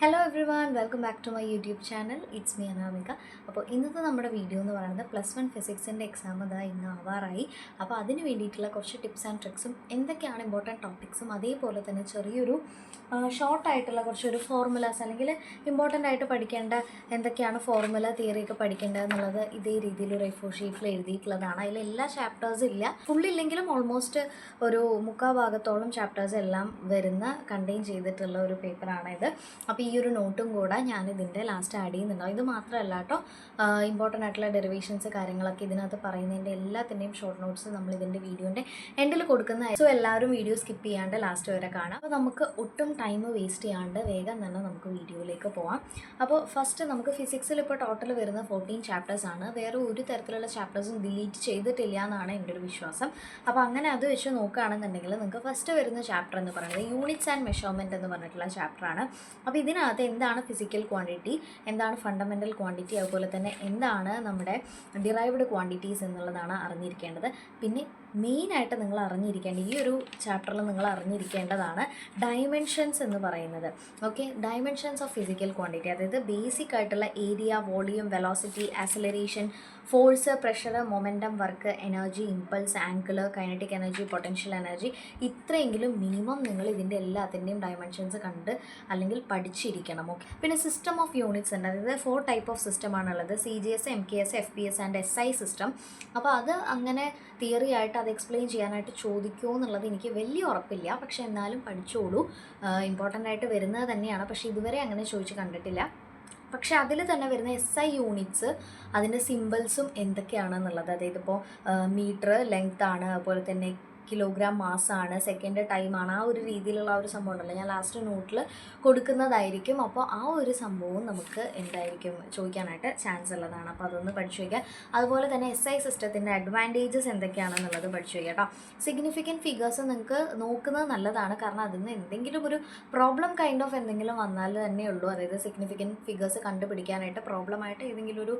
Hello everyone welcome back to my YouTube channel. It's me Anamika. അപ്പോൾ ഇന്നത്തെ നമ്മുടെ video എന്ന് പറയുന്നത് +1 ഫിസിക്സിൻ്റെ എക്സാം ഇതാ ഇന്ന് ആവാറായി. അപ്പോൾ അതിന് വേണ്ടിയിട്ടുള്ള കുറച്ച് ടിപ്സ് ആൻഡ് ട്രിക്സും എന്തൊക്കെയാണ് ഇമ്പോർട്ടൻറ്റ് ടോപ്പിക്സും അതേപോലെ തന്നെ ചെറിയൊരു ഷോർട്ടായിട്ടുള്ള കുറച്ചൊരു ഫോർമുലാസ് അല്ലെങ്കിൽ ഇമ്പോർട്ടൻ്റ് ആയിട്ട് പഠിക്കേണ്ട എന്തൊക്കെയാണ് ഫോർമുല തിയറിയൊക്കെ പഠിക്കേണ്ടത് എന്നുള്ളത് ഇതേ രീതിയിൽ ഒരു A4 ഷീറ്റിൽ എഴുതിയിട്ടുള്ളതാണ്. അതിൽ എല്ലാ ചാപ്റ്റേഴ്സും ഇല്ല, ഫുള്ളില്ലെങ്കിലും ഓൾമോസ്റ്റ് ഒരു മുക്കാൽ ഭാഗത്തോളം ചാപ്റ്റേഴ്സ് എല്ലാം കണ്ടെയ്ൻ ചെയ്തിട്ടുള്ള ഒരു പേപ്പറാണിത്. അപ്പോൾ ഈ ഒരു നോട്ടും കൂടെ ഞാനിതിൻ്റെ ലാസ്റ്റ് ആഡ് ചെയ്യുന്നുണ്ടാവും. ഇത് മാത്രമല്ല കേട്ടോ, ഇമ്പോർട്ടൻ്റ് ആയിട്ടുള്ള ഡെറിവേഷൻസ് കാര്യങ്ങളൊക്കെ ഇതിനകത്ത് പറയുന്നതിൻ്റെ എല്ലാത്തിൻ്റെയും ഷോർട്ട് നോട്ട്സ് നമ്മൾ ഇതിൻ്റെ വീഡിയോൻ്റെ എൻഡിൽ കൊടുക്കുന്ന. സോ എല്ലാവരും വീഡിയോ സ്കിപ്പ് ചെയ്യാണ്ട് ലാസ്റ്റ് വരെ കാണാം. അപ്പോൾ നമുക്ക് ഒട്ടും ടൈം വേസ്റ്റ് ചെയ്യാണ്ട് വേഗം തന്നെ നമുക്ക് വീഡിയോയിലേക്ക് പോവാം. അപ്പോൾ ഫസ്റ്റ് നമുക്ക് ഫിസിക്സിൽ ഇപ്പോൾ ടോട്ടൽ വരുന്ന 14 ചാപ്റ്റേഴ്സ് ആണ്. വേറെ ഒരു തരത്തിലുള്ള ചാപ്റ്റേഴ്സും ഡിലീറ്റ് ചെയ്തിട്ടില്ല എന്നാണ് എൻ്റെ ഒരു വിശ്വാസം. അപ്പോൾ അങ്ങനെ അത് വെച്ച് നോക്കുകയാണെന്നുണ്ടെങ്കിൽ നിങ്ങൾക്ക് ഫസ്റ്റ് വരുന്ന ചാപ്റ്റർ എന്ന് പറയുന്നത് യൂണിറ്റ്സ് ആൻഡ് മെഷർമെൻറ്റ് എന്ന് പറഞ്ഞിട്ടുള്ള ചാപ്റ്ററാണ്. അപ്പോൾ ഇതിനകത്ത് എന്താണ് ഫിസിക്കൽ ക്വാണ്ടിറ്റി, എന്താണ് ഫണ്ടമെൻ്റൽ ക്വാണ്ടിറ്റി, അതുപോലെ തന്നെ എന്താണ് നമ്മുടെ ഡിറൈവ്ഡ് ക്വാണ്ടിറ്റീസ് എന്നുള്ളതാണ് അറിഞ്ഞിരിക്കേണ്ടത്. പിന്നെ മെയിനായിട്ട് നിങ്ങൾ അറിഞ്ഞിരിക്കേണ്ട ഈ ഒരു ചാപ്റ്ററിൽ നിങ്ങൾ അറിഞ്ഞിരിക്കേണ്ടതാണ് ഡയമെൻഷൻസ് എന്ന് പറയുന്നത്. Okay, dimensions of physical quantity, അതായത് ബേസിക് ആയിട്ടുള്ള area, volume, velocity, acceleration, force, pressure, momentum, work, energy, impulse, angle, kinetic energy, potential energy, ഇത്രയെങ്കിലും മിനിമം നിങ്ങൾ ഇതിൻ്റെ എല്ലാത്തിൻ്റെയും ഡയമെൻഷൻസ് കണ്ട് അല്ലെങ്കിൽ പഠിച്ചിരിക്കണം. ഓക്കെ, പിന്നെ സിസ്റ്റം ഓഫ് യൂണിറ്റ്സ് ഉണ്ട്. അതായത് 4 ടൈപ്പ് ഓഫ് സിസ്റ്റം ആണുള്ളത്: CGS, MKS, FPS and SI system. അപ്പോൾ അത് അങ്ങനെ തിയറി ആയിട്ട് അത് എക്സ്പ്ലെയിൻ ചെയ്യാനായിട്ട് ചോദിക്കുമോ എന്നുള്ളത് എനിക്ക് വലിയ ഉറപ്പില്ല, പക്ഷേ എന്നാലും പഠിച്ചോളൂ. ഇമ്പോർട്ടൻ്റ് ആയിട്ട് വരുന്നത് തന്നെയാണ്, പക്ഷേ ഇതുവരെ അങ്ങനെ ചോദിച്ച് കണ്ടിട്ടില്ല. പക്ഷേ അതിൽ തന്നെ വരുന്ന SI യൂണിറ്റ്സ്, അതിൻ്റെ സിമ്പിൾസും എന്തൊക്കെയാണെന്നുള്ളത്, അതായത് ഇപ്പോൾ മീറ്റർ ലെങ്ത് ആണ്, അതുപോലെ തന്നെ കിലോഗ്രാം മാസ്സാണ്, സെക്കൻഡ് ടൈമാണ്, ആ ഒരു രീതിയിലുള്ള ആ ഒരു സംഭവം ഉണ്ടല്ലോ, ഞാൻ ലാസ്റ്റ് നോട്ടിൽ കൊടുക്കുന്നതായിരിക്കും. അപ്പോൾ ആ ഒരു സംഭവം നമുക്ക് എന്തായിരിക്കും ചോദിക്കാനായിട്ട് ചാൻസ് ഉള്ളതാണ്. അപ്പോൾ അതൊന്ന് പഠിച്ചു വയ്ക്കുക. അതുപോലെ തന്നെ SI സിസ്റ്റത്തിൻ്റെ അഡ്വാൻറ്റേജസ് എന്തൊക്കെയാണെന്നുള്ളത് പഠിച്ചു വയ്ക്കുക കേട്ടോ. സിഗ്നിഫിക്കൻറ്റ് ഫിഗേഴ്സ് നിങ്ങൾക്ക് നോക്കുന്നത് നല്ലതാണ്, കാരണം അതിൽ നിന്ന് എന്തെങ്കിലും ഒരു പ്രോബ്ലം കൈൻഡ് ഓഫ് എന്തെങ്കിലും വന്നാൽ തന്നെ ഉള്ളൂ. അതായത് സിഗ്നിഫിക്കൻറ്റ് ഫിഗേഴ്സ് കണ്ടുപിടിക്കാനായിട്ട് പ്രോബ്ലമായിട്ട് ഏതെങ്കിലും ഒരു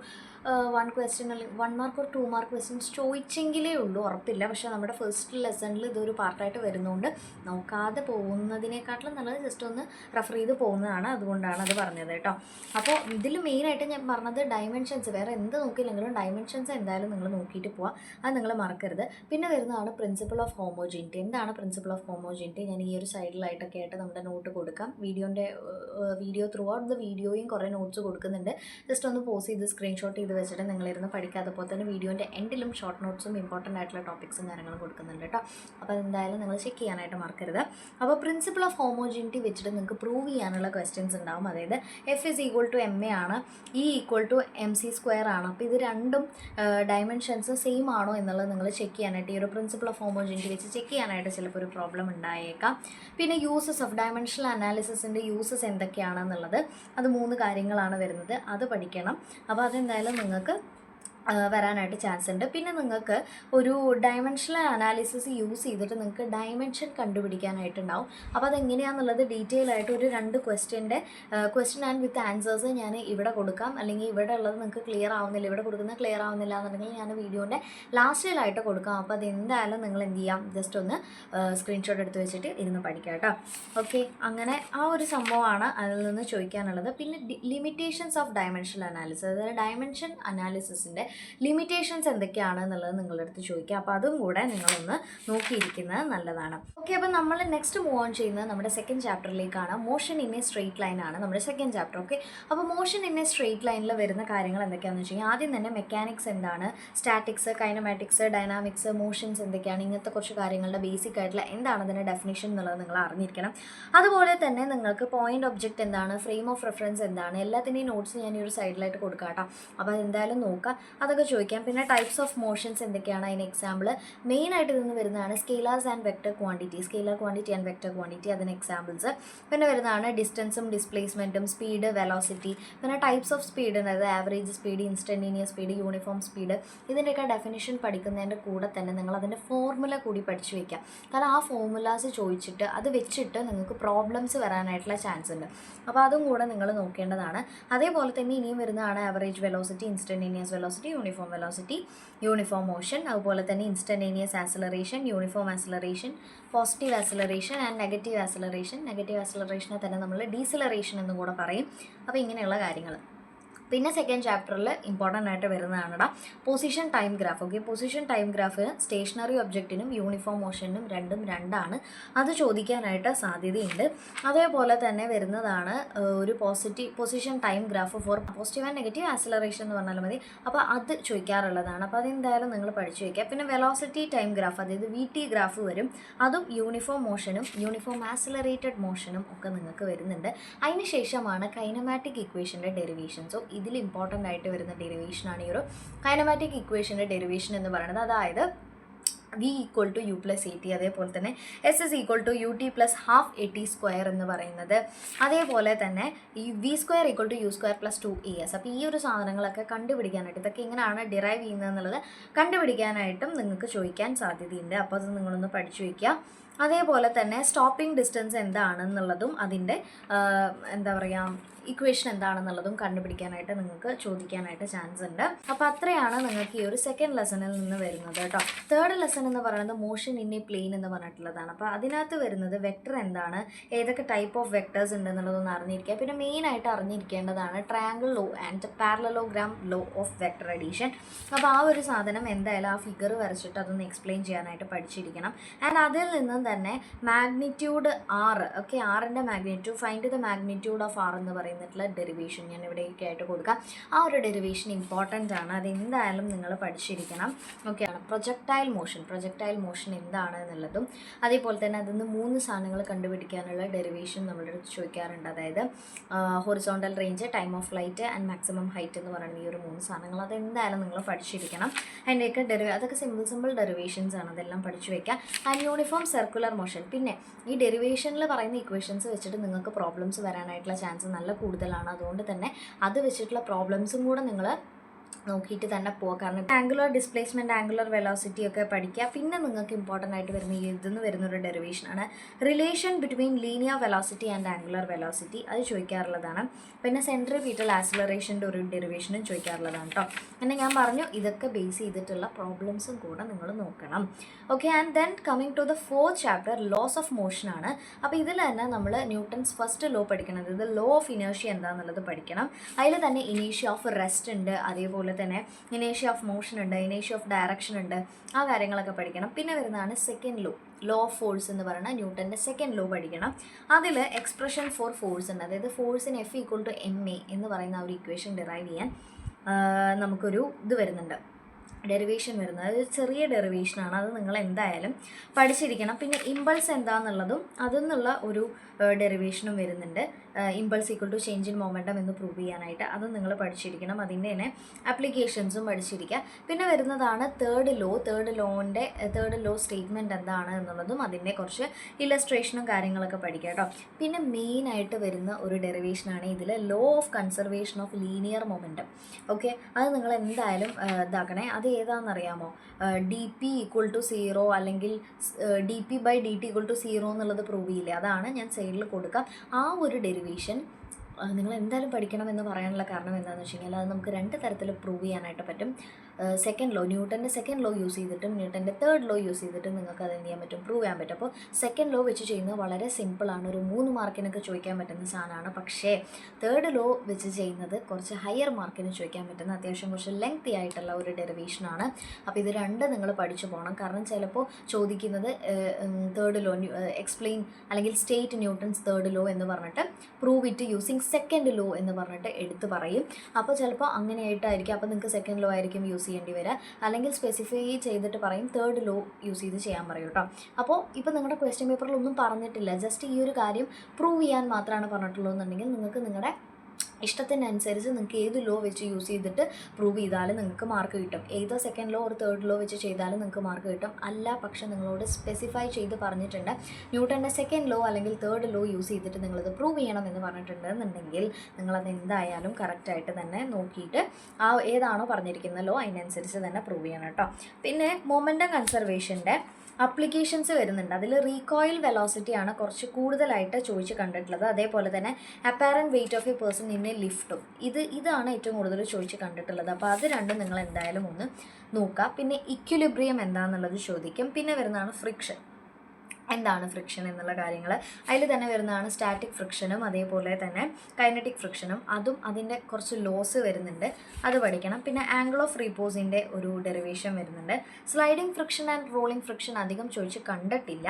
1 ക്വസ്റ്റ്യൻ അല്ലെങ്കിൽ 1 മാർക്ക് ഓർ 2 മാർക്ക് ക്വസ്റ്റ്യൻസ് ചോദിച്ചെങ്കിലേ ഉള്ളൂ, ഉറപ്പില്ല. പക്ഷേ നമ്മുടെ ഫസ്റ്റ് ലെസണിൽ ഇതൊരു പാർട്ടായിട്ട് വരുന്നതുകൊണ്ട് നോക്കാതെ പോകുന്നതിനേക്കാട്ടിലും നല്ലത് ജസ്റ്റ് ഒന്ന് റെഫർ ചെയ്ത് പോകുന്നതാണ്. അതുകൊണ്ടാണ് അത് പറഞ്ഞത് കേട്ടോ. അപ്പോൾ ഇതിൽ മെയിനായിട്ട് ഞാൻ പറഞ്ഞത് ഡയമെൻഷൻസ്, വേറെ എന്ത് നോക്കിയില്ലെങ്കിലും ഡയമെൻഷൻസ് എന്തായാലും നിങ്ങൾ നോക്കിയിട്ട് പോവുക, അത് നിങ്ങൾ മറക്കരുത്. പിന്നെ വരുന്നതാണ് പ്രിൻസിപ്പിൾ ഓഫ് ഹോമോജീനിറ്റി. എന്താണ് പ്രിൻസിപ്പിൾ ഓഫ് ഹോമോജീനിറ്റി? ഞാൻ ഈ ഒരു സൈഡിലായിട്ടൊക്കെ ആയിട്ട് നമ്മുടെ നോട്ട് കൊടുക്കാം. വീഡിയോ ത്രൂ ഔട്ട് ദ വീഡിയോയും കുറേ നോട്ട്സ് കൊടുക്കുന്നുണ്ട്. ജസ്റ്റ് ഒന്ന് പോസ് ചെയ്ത് സ്ക്രീൻഷോട്ട് ചെയ്ത് വെച്ചിട്ട് നിങ്ങളിരുന്ന് പഠിക്കുക. അതുപോലെ തന്നെ വീഡിയോൻ്റെ എൻഡിലും ഷോർട്ട് നോട്ട്സും ഇമ്പോർട്ടൻ്റ് ആയിട്ടുള്ള ടോപ്പിക്സും കാര്യങ്ങളും കൊടുക്കുന്നുണ്ട് കേട്ടോ. അപ്പോൾ അതെന്തായാലും നിങ്ങൾ ചെക്ക് ചെയ്യാനായിട്ട് മറക്കരുത്. അപ്പോൾ പ്രിൻസിപ്പിൾ ഓഫ് ഹോമോജീനിറ്റി വെച്ചിട്ട് നിങ്ങൾക്ക് പ്രൂവ് ചെയ്യാനുള്ള ക്വസ്റ്റ്യൻസ് ഉണ്ടാവും. അതായത് F = ma ആണ്, E = mc² ആണ്. അപ്പോൾ ഇത് രണ്ടും ഡയമെൻഷൻസ് സെയിം ആണോ എന്നുള്ളത് നിങ്ങൾ ചെക്ക് ചെയ്യാനായിട്ട്, ഈ ഒരു പ്രിൻസിപ്പിൾ ഓഫ് ഹോമോജീനിറ്റി വെച്ച് ചെക്ക് ചെയ്യാനായിട്ട് ചിലപ്പോൾ ഒരു പ്രോബ്ലം ഉണ്ടായേക്കാം. പിന്നെ യൂസസ് ഓഫ് ഡയമെൻഷണൽ അനാലിസിസിൻ്റെ യൂസസ് എന്തൊക്കെയാണെന്നുള്ളത്, അത് 3 കാര്യങ്ങളാണ് വരുന്നത്, അത് പഠിക്കണം. അപ്പോൾ അതെന്തായാലും നിങ്ങൾക്ക് വരാനായിട്ട് ചാൻസ് ഉണ്ട്. പിന്നെ നിങ്ങൾക്ക് ഒരു ഡയമെൻഷണൽ അനാലിസിസ് യൂസ് ചെയ്തിട്ട് നിങ്ങൾക്ക് ഡയമെൻഷൻ കണ്ടുപിടിക്കാനായിട്ടുണ്ടാവും. അപ്പോൾ അതെങ്ങനെയാണെന്നുള്ളത് ഡീറ്റെയിൽ ആയിട്ട് ഒരു 2 ക്വസ്റ്റ്യൻ ആൻഡ് വിത്ത് ആൻസേഴ്സ് ഞാൻ ഇവിടെ കൊടുക്കാം. അല്ലെങ്കിൽ ഇവിടെ ഉള്ളത് നിങ്ങൾക്ക് ക്ലിയർ ആവുന്നില്ല, ഇവിടെ കൊടുക്കുന്നത് ക്ലിയർ ആവുന്നില്ല എന്നുണ്ടെങ്കിൽ ഞാൻ വീഡിയോൻ്റെ ലാസ്റ്റിലായിട്ട് കൊടുക്കാം. അപ്പോൾ അതെന്തായാലും നിങ്ങൾ എന്ത് ചെയ്യാം, ജസ്റ്റ് ഒന്ന് സ്ക്രീൻഷോട്ട് എടുത്ത് വെച്ചിട്ട് ഇരുന്ന് പഠിക്കാം കേട്ടോ. ഓക്കെ, അങ്ങനെ ആ ഒരു സംഭവമാണ് അതിൽ നിന്ന് ചോദിക്കാനുള്ളത്. പിന്നെ ലിമിറ്റേഷൻസ് ഓഫ് ഡയമെൻഷണൽ അനാലിസിസ്, അതായത് ഡയമെൻഷൻ അനാലിസിസിൻ്റെ ലിമിറ്റേഷൻസ് എന്തൊക്കെയാണ് എന്നുള്ളത് നിങ്ങളുടെ അടുത്ത് ചോദിക്കുക. അപ്പോൾ അതും കൂടെ നിങ്ങളൊന്ന് നോക്കിയിരിക്കുന്നത് നല്ലതാണ്. ഓക്കെ, അപ്പോൾ നമ്മൾ നെക്സ്റ്റ് മൂവ് ഓൺ ചെയ്യുന്നത് നമ്മുടെ സെക്കൻഡ് ചാപ്റ്ററിലേക്കാണ്. Motion in a straight line ആണ് നമ്മുടെ സെക്കൻഡ് ചാപ്റ്റർ. ഓക്കെ, അപ്പോൾ മോഷൻ ഇൻ എ സ്ട്രെയിറ്റ് ലൈനിൽ വരുന്ന കാര്യങ്ങൾ എന്തൊക്കെയാണെന്ന് വെച്ച് കഴിഞ്ഞാൽ ആദ്യം തന്നെ മെക്കാനിക്സ് എന്താണ്, സ്റ്റാറ്റിക്സ്, കൈനമാറ്റിക്സ്, ഡൈനാമിക്സ്, മോഷൻസ് എന്തൊക്കെയാണ്, ഇങ്ങനത്തെ കുറച്ച് കാര്യങ്ങളുടെ ബേസിക് ആയിട്ടുള്ള എന്താണ് അതിൻ്റെ ഡെഫിനിഷൻ എന്നുള്ളത് നിങ്ങൾ അറിഞ്ഞിരിക്കണം. അതുപോലെ തന്നെ നിങ്ങൾക്ക് പോയിന്റ് ഒബ്ജക്റ്റ് എന്താണ്, ഫ്രെയിം ഓഫ് റെഫറൻസ് എന്താണ്, എല്ലാത്തിൻ്റെയും നോട്ട്സ് ഞാൻ ഈ ഒരു സൈഡിലായിട്ട് കൊടുക്കാം കേട്ടോ. അപ്പോൾ അതെന്തായാലും നോക്കാം, അതൊക്കെ ചോദിക്കാം. പിന്നെ ടൈപ്സ് ഓഫ് മോഷൻസ് എന്തൊക്കെയാണ്, അതിന് എക്സാമ്പിൾ മെയിനായിട്ട് നിന്ന് വരുന്നതാണ് scalars and vector quantity, scalar quantity and vector quantity, അതിന് എക്സാമ്പിൾസ്. പിന്നെ വരുന്നതാണ് ഡിസ്റ്റൻസും ഡിസ്പ്ലേസ്മെൻറ്റും, സ്പീഡ്, വെലോസിറ്റി. പിന്നെ ടൈപ്സ് ഓഫ് സ്പീഡ്, അതായത് average speed, instantaneous speed, uniform speed. ഇതിൻ്റെയൊക്കെ ഡെഫിനിഷൻ പഠിക്കുന്നതിൻ്റെ കൂടെ തന്നെ നിങ്ങൾ അതിൻ്റെ ഫോർമുല കൂടി പഠിച്ചു വയ്ക്കാം. കാരണം ആ ഫോർമുലാസ് ചോദിച്ചിട്ട് അത് വെച്ചിട്ട് നിങ്ങൾക്ക് പ്രോബ്ലംസ് വരാനായിട്ടുള്ള ചാൻസ് ഉണ്ട്. അപ്പോൾ അതും കൂടെ നിങ്ങൾ നോക്കേണ്ടതാണ്. അതേപോലെ തന്നെ ഇനിയും വരുന്നതാണ് average velocity, instantaneous velocity, uniform velocity, uniform motion, അതുപോലെ തന്നെ instantaneous acceleration, uniform acceleration, positive acceleration and negative acceleration. Negative ആക്സിലറേഷനെ തന്നെ നമ്മൾ ഡീസിലറേഷൻ എന്നും കൂടെ പറയും. അപ്പോൾ ഇങ്ങനെയുള്ള കാര്യങ്ങൾ. പിന്നെ സെക്കൻഡ് ചാപ്റ്ററിൽ ഇമ്പോർട്ടൻ്റ് ആയിട്ട് വരുന്നതാണെടാ position time graph. Okay, position time graph stationary ഒബ്ജക്റ്റിനും യൂണിഫോം മോഷനും രണ്ടാണ്. അത് ചോദിക്കാനായിട്ട് സാധ്യതയുണ്ട്. അതേപോലെ തന്നെ വരുന്നതാണ് ഒരു position time graph for positive and negative acceleration എന്ന് പറഞ്ഞാൽ മതി. അപ്പോൾ അത് ചോദിക്കാറുള്ളതാണ്. അപ്പോൾ അതെന്തായാലും നിങ്ങൾ പഠിച്ചു വയ്ക്കുക. പിന്നെ വെലോസിറ്റി ടൈം ഗ്രാഫ്, അതായത് VT ഗ്രാഫ് വരും. അതും യൂണിഫോം മോഷനും യൂണിഫോം ആക്സിലറേറ്റഡ് മോഷനും ഒക്കെ നിങ്ങൾക്ക് വരുന്നുണ്ട്. അതിന് ശേഷമാണ് കൈനമാറ്റിക് ഇക്വേഷൻ്റെ ഡെറിവേഷൻ. സോ ഇതിൽ ഇമ്പോർട്ടൻ്റ് ആയിട്ട് വരുന്ന ഡെറിവേഷനാണ് ഈ ഒരു കൈനമാറ്റിക് ഇക്വേഷൻ്റെ ഡെറിവേഷൻ എന്ന് പറയുന്നത്. അതായത് V = U + AT, അതേപോലെ തന്നെ S = UT + ½ AT² എന്ന് പറയുന്നത്. അതേപോലെ തന്നെ ഈ V² = U² + 2AS. അപ്പോൾ ഈ ഒരു സാധനങ്ങളൊക്കെ കണ്ടുപിടിക്കാനായിട്ട്, ഇതൊക്കെ എങ്ങനെയാണ് ഡിറൈവ് ചെയ്യുന്നത് എന്നുള്ളത് കണ്ടുപിടിക്കാനായിട്ടും നിങ്ങൾക്ക് ചോദിക്കാൻ സാധ്യതയുണ്ട്. അപ്പോൾ അത് നിങ്ങളൊന്ന് പഠിച്ചു വയ്ക്കുക. അതേപോലെ തന്നെ സ്റ്റോപ്പിംഗ് ഡിസ്റ്റൻസ് എന്താണെന്നുള്ളതും അതിൻ്റെ എന്താ പറയുക ഇക്വേഷൻ എന്താണെന്നുള്ളതും കണ്ടുപിടിക്കാനായിട്ട് നിങ്ങൾക്ക് ചോദിക്കാനായിട്ട് ചാൻസ് ഉണ്ട്. അപ്പോൾ അത്രയാണ് നിങ്ങൾക്ക് ഈ ഒരു സെക്കൻഡ് ലെസണിൽ നിന്ന് വരുന്നത് കേട്ടോ. തേർഡ് ലെസൺ എന്ന് പറയുന്നത് മോഷൻ ഇൻ എ പ്ലെയിൻ എന്ന് പറഞ്ഞിട്ടുള്ളതാണ്. അപ്പോൾ അതിനകത്ത് വരുന്നത് വെക്ടർ എന്താണ്, ഏതൊക്കെ ടൈപ്പ് ഓഫ് വെക്ടേഴ്സ് ഉണ്ടെന്നുള്ളതൊന്ന് അറിഞ്ഞിരിക്കുക. പിന്നെ മെയിനായിട്ട് അറിഞ്ഞിരിക്കേണ്ടതാണ് triangle law and parallelogram law of vector addition. അപ്പോൾ ആ ഒരു സാധനം എന്തായാലും ആ ഫിഗർ വരച്ചിട്ട് അതൊന്ന് എക്സ്പ്ലെയിൻ ചെയ്യാനായിട്ട് പഠിച്ചിരിക്കണം. ആൻഡ് അതിൽ നിന്നും തന്നെ മാഗ്നിറ്റ്യൂഡ് R, ഓക്കെ, ആറിൻ്റെ magnitude, find the magnitude of R എന്ന് പറയുന്നിട്ടുള്ള ഡെറിവേഷൻ ഞാൻ ഇവിടേക്ക് ആയിട്ട് കൊടുക്കാം. ആ ഒരു ഡെറിവേഷൻ ഇമ്പോർട്ടൻ്റ് ആണ്. അതെന്തായാലും നിങ്ങൾ പഠിച്ചിരിക്കണം. ഓക്കെ ആണ്. പ്രൊജക്ടൈൽ മോഷൻ എന്താണ് എന്നുള്ളതും, അതേപോലെ തന്നെ അതിൽ നിന്ന് 3 സാധനങ്ങൾ കണ്ടുപിടിക്കാനുള്ള ഡെറിവേഷൻ നമ്മുടെ അടുത്ത് ചോദിക്കാറുണ്ട്. അതായത് horizontal range, time of flight and maximum height എന്ന് പറയുന്ന ഈ ഒരു 3 സാധനങ്ങൾ അതെന്തായാലും നിങ്ങൾ പഠിച്ചിരിക്കണം. അതിൻ്റെയൊക്കെ അതൊക്കെ സിമ്പിൾ ഡെറിവേഷൻസ് ആണ്. അതെല്ലാം പഠിച്ചു വയ്ക്കുക. And uniform circular motion. പിന്നെ ഈ ഡെറിവേഷനിൽ പറയുന്ന ഇക്വേഷൻസ് വെച്ചിട്ട് നിങ്ങൾക്ക് പ്രോബ്ലംസ് വരാനായിട്ടുള്ള ചാൻസ് നല്ല കൂടുതലാണ്. അതുകൊണ്ട് തന്നെ അത് വെച്ചിട്ടുള്ള പ്രോബ്ലംസും കൂടെ നിങ്ങൾ നോക്കിയിട്ട് തന്നെ പോവുക. കാരണം ആംഗുലർ ഡിസ്പ്ലേസ്മെൻറ്റ്, ആംഗുലർ വെലോസിറ്റി ഒക്കെ പഠിക്കുക. പിന്നെ നിങ്ങൾക്ക് ഇമ്പോർട്ടൻ്റ് ആയിട്ട് വരുന്ന ഇതെന്ന് വരുന്നൊരു ഡെറിവേഷനാണ് relation between linear velocity and angular velocity. അത് ചോദിക്കാറുള്ളതാണ്. പിന്നെ സെൻട്രിപീറ്റൽ ആക്സിലറേഷൻ്റെ ഒരു ഡെറിവേഷനും ചോദിക്കാറുള്ളതാണ് കേട്ടോ. പിന്നെ ഞാൻ പറഞ്ഞു ഇതൊക്കെ ബേസ് ചെയ്തിട്ടുള്ള പ്രോബ്ലംസും കൂടെ നിങ്ങൾ നോക്കണം. Okay, and then coming to the 4th chapter laws of motion ആണ്. അപ്പോൾ ഇതിൽ തന്നെ നമ്മൾ ന്യൂട്ടൺസ് ഫസ്റ്റ് ലോ പഠിക്കണം. ഇത് ലോ ഓഫ് ഇനേർഷ്യ എന്താണെന്നുള്ളത് പഠിക്കണം. അതിൽ തന്നെ ഇനേഷ്യ ഓഫ് റെസ്റ്റ് ഉണ്ട്, അതേപോലെ തന്നെ ഇനേഷ്യ ഓഫ് മോഷൻ ഉണ്ട്, ഇനേഷ്യ ഓഫ് ഡയറക്ഷൻ ഉണ്ട്. ആ കാര്യങ്ങളൊക്കെ പഠിക്കണം. പിന്നെ വരുന്നതാണ് സെക്കൻഡ് ലോ ഓഫ് ഫോഴ്സ് എന്ന് പറയുന്ന ന്യൂട്ടൻ്റെ സെക്കൻഡ് ലോ പഠിക്കണം. അതിൽ എക്സ്പ്രഷൻ ഫോർ ഫോഴ്സ് ഉണ്ട്. അതായത് ഫോഴ്സിന് F = ma എന്ന് പറയുന്ന ആ ഒരു ഇക്വേഷൻ ഡിറൈവ് ചെയ്യാൻ നമുക്കൊരു ഇത് വരുന്നുണ്ട്, ഡെറിവേഷൻ വരുന്നത്. അത് ചെറിയ ഡെറിവേഷനാണ്. അത് നിങ്ങൾ എന്തായാലും പഠിച്ചിരിക്കണം. പിന്നെ ഇമ്പൾസ് എന്താണെന്നുള്ളതും അതിൽ നിന്നുള്ള ഒരു ഡെറിവേഷനും വരുന്നുണ്ട്. ഇമ്പൾസ് = ചേഞ്ച് ഇൻ മൊമെൻറ്റം എന്ന് പ്രൂവ് ചെയ്യാനായിട്ട് അത് നിങ്ങൾ പഠിച്ചിരിക്കണം. അതിൻ്റെ തന്നെ ആപ്ലിക്കേഷൻസും പഠിച്ചിരിക്കുക. പിന്നെ വരുന്നതാണ് തേർഡ് ലോ സ്റ്റേറ്റ്മെൻറ്റ് എന്താണ് എന്നുള്ളതും അതിൻ്റെ കുറച്ച് ഇല്ലസ്ട്രേഷനും കാര്യങ്ങളൊക്കെ പഠിക്കുക കേട്ടോ. പിന്നെ മെയിനായിട്ട് വരുന്ന ഒരു ഡെറിവേഷനാണ് ഇതിൽ law of conservation of linear momentum. Okay, അത് നിങ്ങൾ എന്തായാലും ഇതാക്കണേ. അത് ഏതാണെന്നറിയാമോ? dp = 0 അല്ലെങ്കിൽ dp/dt = 0 എന്നുള്ളത് പ്രൂവ് ചെയ്യില്ലേ, അതാണ് ഞാൻ സൈഡിൽ കൊടുക്കാം. ആ ഒരു ഡെറിവേഷൻ നിങ്ങൾ എന്തായാലും പഠിക്കണമെന്ന് പറയാനുള്ള കാരണം എന്താണെന്ന് വെച്ച് കഴിഞ്ഞാൽ അത് നമുക്ക് 2 തരത്തിൽ പ്രൂവ് ചെയ്യാനായിട്ട് പറ്റും. സെക്കൻഡ് ലോ, ന്യൂട്ടൻ്റെ സെക്കൻഡ് ലോ യൂസ് ചെയ്തിട്ടും ന്യൂട്ടൻ്റെ തേർഡ് ലോ യൂസ് ചെയ്തിട്ടും നിങ്ങൾക്ക് അത് എന്ത് ചെയ്യാൻ പറ്റും, പ്രൂവ് ചെയ്യാൻ പറ്റും. അപ്പോൾ സെക്കൻഡ് ലോ വെച്ച് ചെയ്യുന്നത് വളരെ സിമ്പിളാണ്, ഒരു 3 മാർക്കിനൊക്കെ ചോദിക്കാൻ പറ്റുന്ന സാധനമാണ്. പക്ഷേ തേർഡ് ലോ വെച്ച് ചെയ്യുന്നത് കുറച്ച് ഹയർ മാർക്കിന് ചോദിക്കാൻ പറ്റുന്ന അത്യാവശ്യം കുറച്ച് ലെങ്തി ആയിട്ടുള്ള ഒരു ഡെറിവേഷനാണ്. അപ്പോൾ ഇത് 2 നിങ്ങൾ പഠിച്ചു പോകണം. കാരണം ചിലപ്പോൾ ചോദിക്കുന്നത് തേർഡ് ലോ എക്സ്പ്ലെയിൻ അല്ലെങ്കിൽ സ്റ്റേറ്റ് ന്യൂട്ടൺസ് തേർഡ് ലോ എന്ന് പറഞ്ഞിട്ട് prove it using second law എന്ന് പറഞ്ഞിട്ട് എടുത്ത് പറയും. അപ്പോൾ ചിലപ്പോൾ അങ്ങനെയായിട്ടായിരിക്കും. അപ്പോൾ നിങ്ങൾക്ക് സെക്കൻഡ് ലോ ആയിരിക്കും യൂസ് ചെയ്യേണ്ടി വരിക. അല്ലെങ്കിൽ സ്പെസിഫൈ ചെയ്തിട്ട് പറയും തേർഡ് ലോ യൂസ് ചെയ്ത് ചെയ്യാൻ പറയും കേട്ടോ. അപ്പോൾ ഇപ്പോൾ നിങ്ങളുടെ ക്വസ്റ്റ്യൻ പേപ്പറിൽ ഒന്നും പറഞ്ഞിട്ടില്ല, ജസ്റ്റ് ഈ ഒരു കാര്യം പ്രൂവ് ചെയ്യാൻ മാത്രമാണ് പറഞ്ഞിട്ടുള്ളൂ എന്നുണ്ടെങ്കിൽ നിങ്ങൾക്ക് നിങ്ങളുടെ ഇഷ്ടത്തിനനുസരിച്ച് നിങ്ങൾക്ക് ഏത് ലോ വെച്ച് യൂസ് ചെയ്തിട്ട് പ്രൂവ് ചെയ്താലും നിങ്ങൾക്ക് മാർക്ക് കിട്ടും. ഏതോ സെക്കൻഡ് ലോ ഒരു തേർഡ് ലോ വെച്ച് ചെയ്താലും നിങ്ങൾക്ക് മാർക്ക് കിട്ടും. അല്ല പക്ഷെ നിങ്ങളോട് സ്പെസിഫൈ ചെയ്ത് പറഞ്ഞിട്ടുണ്ട് ന്യൂട്ടൻ്റെ സെക്കൻഡ് ലോ അല്ലെങ്കിൽ തേർഡ് ലോ യൂസ് ചെയ്തിട്ട് നിങ്ങളിത് പ്രൂവ് ചെയ്യണം എന്ന് പറഞ്ഞിട്ടുണ്ടെന്നുണ്ടെങ്കിൽ നിങ്ങളത് എന്തായാലും കറക്റ്റായിട്ട് തന്നെ നോക്കിയിട്ട് ആ ഏതാണോ പറഞ്ഞിരിക്കുന്ന ലോ അതിനനുസരിച്ച് തന്നെ പ്രൂവ് ചെയ്യണം കേട്ടോ. പിന്നെ മൊമെൻറ്റം കൺസർവേഷൻ്റെ അപ്ലിക്കേഷൻസ് വരുന്നുണ്ട്. അതിൽ റീകോയിൽ വെലോസിറ്റിയാണ് കുറച്ച് കൂടുതലായിട്ട് ചോദിച്ച് കണ്ടിട്ടുള്ളത്. അതേപോലെ തന്നെ apparent weight of a person in a ലിഫ്റ്റും ഇതാണ് ഏറ്റവും കൂടുതൽ ചോദിച്ച് കണ്ടിട്ടുള്ളത്. അപ്പോൾ അത് രണ്ടും നിങ്ങൾ എന്തായാലും ഒന്ന് നോക്കുക. പിന്നെ ഇക്വിലിബ്രിയം എന്താണെന്നുള്ളത് ചോദിക്കും. പിന്നെ വരുന്നതാണ് ഫ്രിക്ഷൻ. എന്താണ് ഫ്രിക്ഷൻ എന്നുള്ള കാര്യങ്ങൾ. അതിൽ തന്നെ വരുന്നതാണ് സ്റ്റാറ്റിക് ഫ്രിക്ഷനും അതേപോലെ തന്നെ കൈനറ്റിക് ഫ്രിക്ഷനും. അതും അതിൻ്റെ കുറച്ച് ലോസ് വരുന്നുണ്ട്, അത് പഠിക്കണം. പിന്നെ ആംഗിൾ ഓഫ് റീപോസിൻ്റെ ഒരു ഡെറിവേഷൻ വരുന്നുണ്ട്. Sliding friction and rolling friction അധികം ചോദിച്ച് കണ്ടിട്ടില്ല.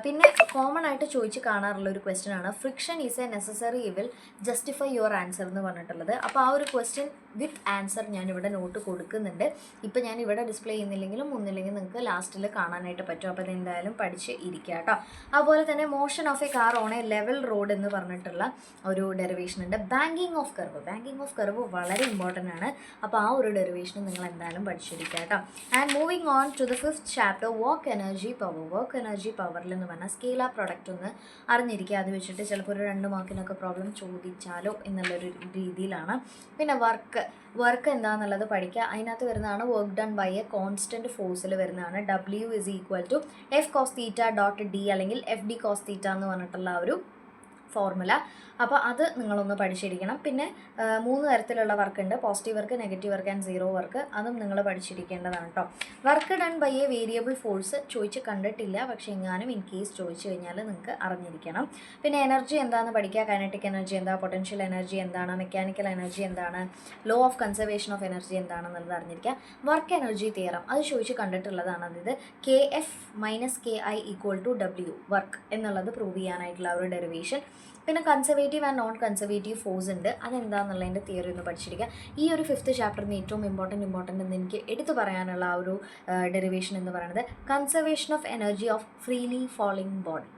പിന്നെ കോമൺ ആയിട്ട് ചോദിച്ച് കാണാറുള്ള ഒരു ക്വസ്റ്റ്യൻ ആണ് friction is A necessary ഇവിൽ justify your answer എന്ന് പറഞ്ഞിട്ടുള്ളത്. അപ്പോൾ ആ ഒരു ക്വസ്റ്റ്യൻ വിത്ത് ആൻസർ ഞാനിവിടെ നോട്ട് കൊടുക്കുന്നുണ്ട്. ഇപ്പോൾ ഞാൻ ഇവിടെ ഡിസ്പ്ലേ ചെയ്യുന്നില്ലെങ്കിലും ഒന്നില്ലെങ്കിൽ നിങ്ങൾക്ക് ലാസ്റ്റിൽ കാണാനായിട്ട് പറ്റും. അപ്പോൾ അതെന്തായാലും പഠിച്ച് ഇരിക്കുക കേട്ടോ. അതുപോലെ തന്നെ motion of a car on a level road എന്ന് പറഞ്ഞിട്ടുള്ള ഒരു ഡെറിവേഷൻ ഉണ്ട്. ബാങ്കിങ് ഓഫ് കർവ് വളരെ ഇമ്പോർട്ടൻ്റ് ആണ്. അപ്പോൾ ആ ഒരു ഡെറിവേഷൻ നിങ്ങൾ എന്തായാലും പഠിച്ചിരിക്കുക കേട്ടോ. And moving on to the 5th chapter work energy പവറിൽ എന്ന് പറഞ്ഞാൽ സ്കെയിലാർ പ്രൊഡക്റ്റ് ഒന്ന് അറിഞ്ഞിരിക്കുക. അത് വെച്ചിട്ട് ചിലപ്പോൾ ഒരു 2 മാർക്കിനൊക്കെ പ്രോബ്ലം ചോദിച്ചാലോ എന്നുള്ളൊരു രീതിയിലാണ്. പിന്നെ വർക്ക് എന്താണെന്നുള്ളത് പഠിക്കുക. അതിനകത്ത് വരുന്നതാണ് work done by a constant ഫോഴ്സിൽ വരുന്നതാണ് W = F cos θ .d അല്ലെങ്കിൽ FD cos θ എന്ന് പറഞ്ഞിട്ടുള്ള ഒരു ഫോർമുല. അപ്പോൾ അത് നിങ്ങളൊന്ന് പഠിച്ചിരിക്കണം. പിന്നെ 3 തരത്തിലുള്ള വർക്ക് ഉണ്ട്. Positive work, negative work and zero work. അതും നിങ്ങൾ പഠിച്ചിരിക്കേണ്ടതാണ് കേട്ടോ. Work done by a variable force ചോദിച്ച് കണ്ടിട്ടില്ല, പക്ഷേ എങ്ങാനും ഇൻ കേസ് ചോദിച്ചു കഴിഞ്ഞാൽ നിങ്ങൾക്ക് അറിഞ്ഞിരിക്കണം. പിന്നെ എനർജി എന്താണെന്ന് പഠിക്കുക. കൈനറ്റിക് എനർജി എന്താ, പൊട്ടൻഷ്യൽ എനർജി എന്താണ്, മെക്കാനിക്കൽ എനർജി എന്താണ്, law of conservation of energy എന്താണെന്നുള്ളത് അറിഞ്ഞിരിക്കുക. വർക്ക് എനർജി തിയറം അത് ചോദിച്ച് കണ്ടിട്ടുള്ളതാണ്. അതായത് KF - KI = W വർക്ക് എന്നുള്ളത് പ്രൂവ് ചെയ്യാനായിട്ടുള്ള ഒരു ഡെറിവേഷൻ. പിന്നെ conservative and non conservative force ഉണ്ട്. അതെന്താണെന്നുള്ളതിൻ്റെ തിയറി ഒന്ന് പഠിച്ചിരിക്കുക. ഈ ഒരു 5th ചാപ്റ്ററിന് ഏറ്റവും ഇമ്പോർട്ടൻ്റ് എന്ന് എനിക്ക് എടുത്തു പറയാനുള്ള ആ ഒരു ഡെറിവേഷൻ എന്ന് പറയുന്നത് conservation of energy of freely falling body.